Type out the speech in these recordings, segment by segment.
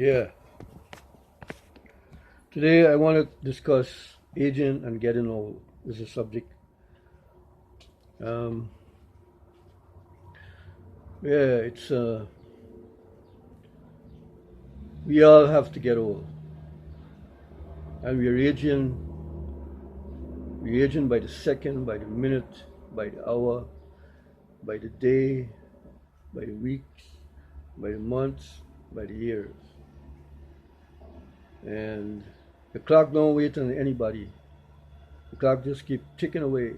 Yeah. Today I want to discuss aging and getting old. This is a subject. Um, yeah, we all have to get old, and we're aging by the second, by the minute, by the hour, by the day, by the weeks, by the months, by the years, and the clock don't wait on anybody. The clock just keep ticking away,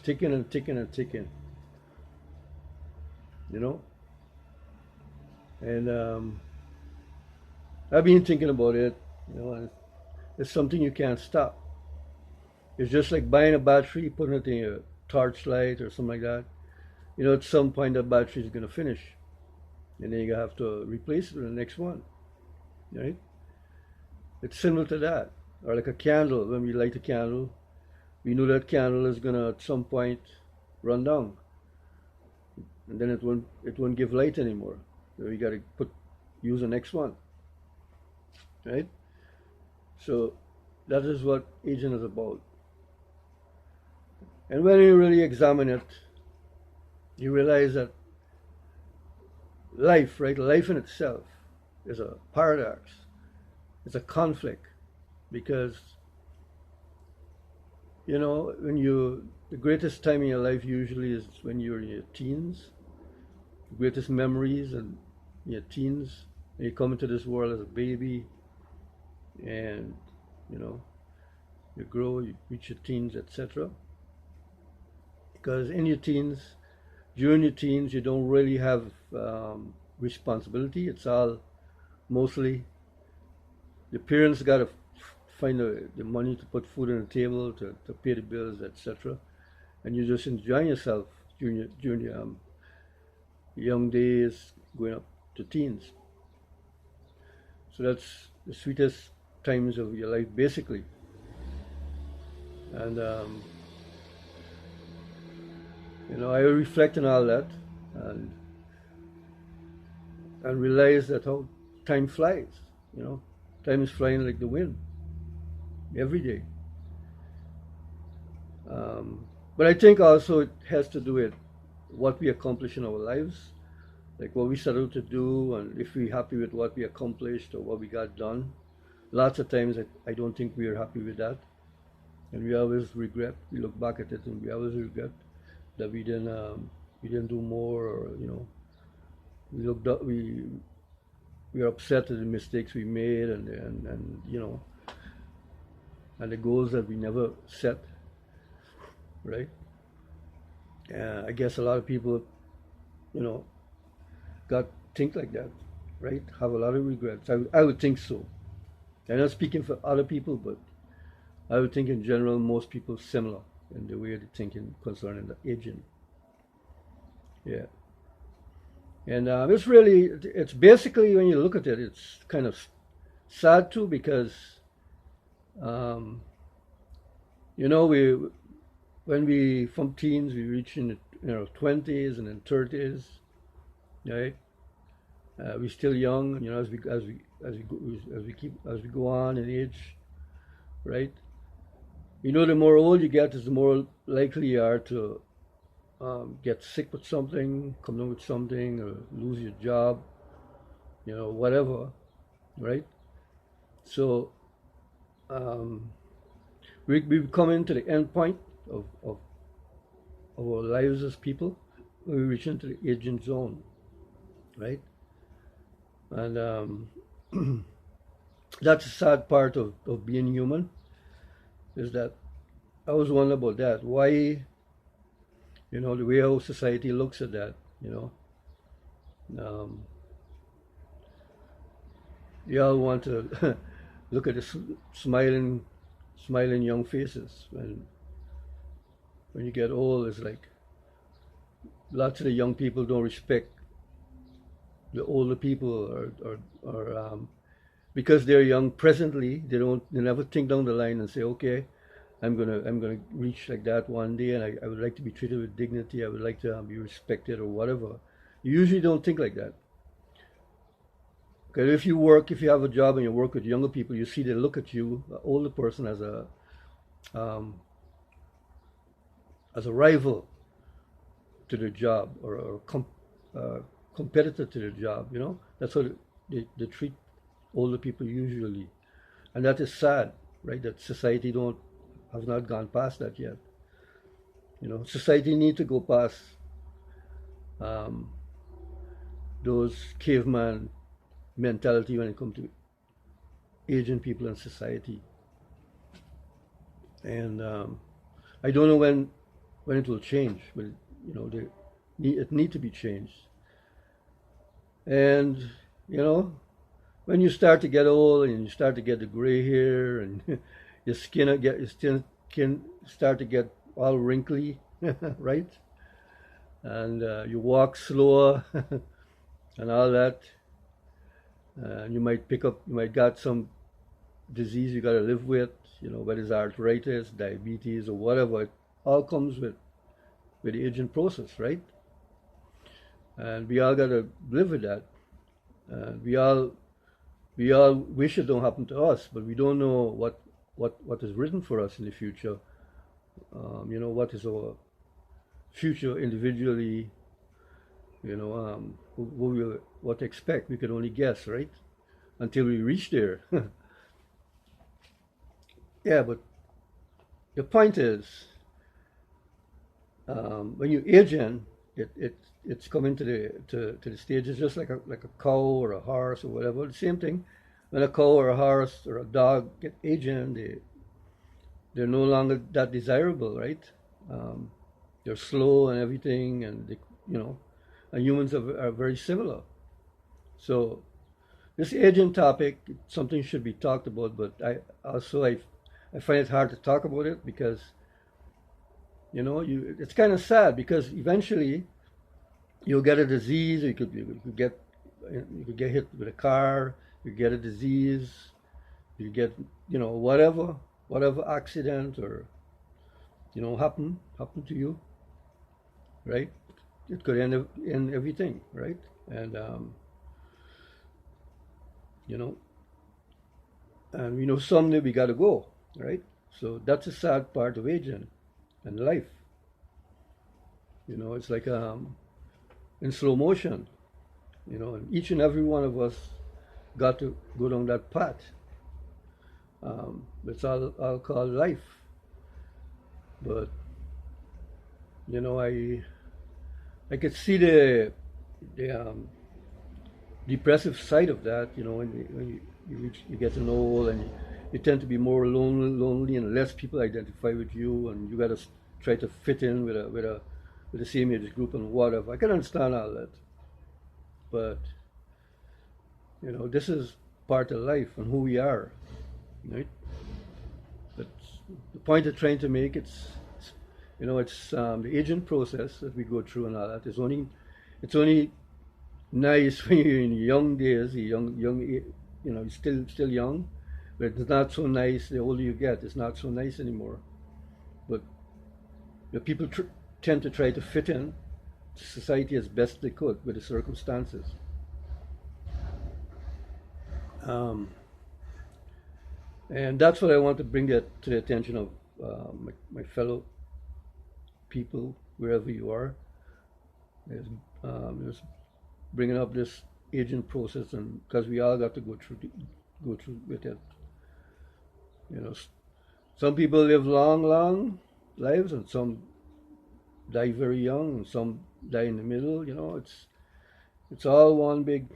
ticking and ticking and ticking. You know, and I've been thinking about it. And it's something you can't stop. It's just like buying a battery, putting it in a torchlight or something like that. At some point that battery is going to finish, and then you have to replace it with the next one, right? It's similar to that, or like a candle. When we light a candle, we know that candle is going to at some point run down, and then it won't give light anymore. So we got to use the next one, right? So that is what aging is about. And when you really examine it, you realize that life, right, life in itself is a paradox. It's a conflict because, the greatest time in your life usually is when you're in your teens. The greatest memories and your teens. And you come into this world as a baby and, you know, you grow, you reach your teens, etc. Because during your teens, you don't really have responsibility. It's all mostly the parents got to find the money to put food on the table, to pay the bills, etc. And you're just enjoying yourself during your young days, going up to teens. So that's the sweetest times of your life, basically. And I reflect on all that and realize that how time flies. Time is flying like the wind every day. But I think also it has to do with what we accomplish in our lives, like what we set out to do, and if we're happy with what we accomplished or what we got done. Lots of times I don't think we are happy with that, and we always regret. We look back at it and we always regret that we didn't do more, or we looked up, we are upset at the mistakes we made, and the goals that we never set, right? I guess a lot of people, you know, got think like that, right? Have a lot of regrets. I would think so. I'm not speaking for other people, but I would think in general most people similar in the way they're thinking concerning the aging. Yeah, and it's basically when you look at it, it's kind of sad too because um, we when we from teens we reach in the 20s and then 30s, right? We're still young, as we go on in age, right? The more old you get, is the more likely you are to get sick with something, come down with something, or lose your job, whatever, right? So um, we've come into the end point of our lives as people. We reach into the aging zone, right? And that's a sad part of being human, is that I was wondering about that. Why, the way how society looks at that, um, you all want to look at the smiling young faces. When you get old, it's like lots of the young people don't respect the older people, or because they're young presently, they never think down the line and say, okay, I'm gonna reach like that one day, and I would like to be treated with dignity. I would like to be respected or whatever. You usually don't think like that. Because if you have a job and you work with younger people, you see they look at you, the older person, um, as a rival to the job, or uh, competitor to the job. That's how they treat older people usually, and that is sad, right? That society don't have not gone past that yet. Society need to go past um, those caveman mentality when it comes to aging people in society. And I don't know when it will change, but it need to be changed. And you know, when you start to get old and you start to get the gray hair and your skin start to get all wrinkly, right? And you walk slower and all that. And you might got some disease you got to live with, whether it's arthritis, diabetes, or whatever. It all comes with the aging process, right? And we all got to live with that. We all wish it don't happen to us, but we don't know what is written for us in the future. What is our future individually? What to expect. We can only guess, right? Until we reach there. Yeah, but the point is, when you age in, it's coming to the stage. It's just like a cow or a horse or whatever. The same thing. When a cow or a horse or a dog get aging, they're no longer that desirable, right? Um, they're slow and everything, and humans are very similar. So this aging topic, something should be talked about, but I find it hard to talk about it because it's kind of sad, because eventually you'll get a disease. You could get hit with a car. You get a disease. You get whatever accident or happen to you, right? It could end in everything, right? And you know and we know someday we got to go, right? So that's a sad part of aging and life. It's like in slow motion. And each and every one of us got to go down that path. It's all called life. But I could see the depressive side of that. When you get to know old, and you tend to be more lonely, and less people identify with you, and you got to try to fit in with the same age group and whatever. I can understand all that, but this is part of life and who we are, right? But the point I'm trying to make, it's the aging process that we go through and all that. It's only nice when you're in your young days, you're still young, but it's not so nice the older you get. It's not so nice anymore. But people tend to try to fit in society as best they could with the circumstances. Um, and that's what I want to bring that to the attention of my fellow people, wherever you are, is bringing up this aging process, and because we all got to go through with it. You know, some people live long lives, and some die very young, and some die in the middle. It's all one big,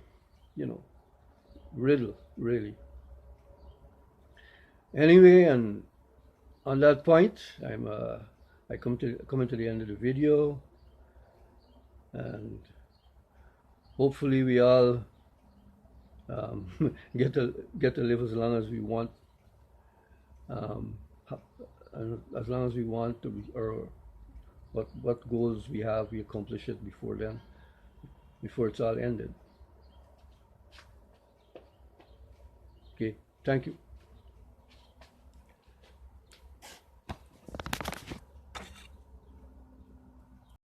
you know, riddle, really. Anyway, and on that point, I coming to the end of the video, and hopefully we all get to live as long as we want, um, and as long as we want to, or what goals we have, we accomplish it before then, before it's all ended. Okay, thank you.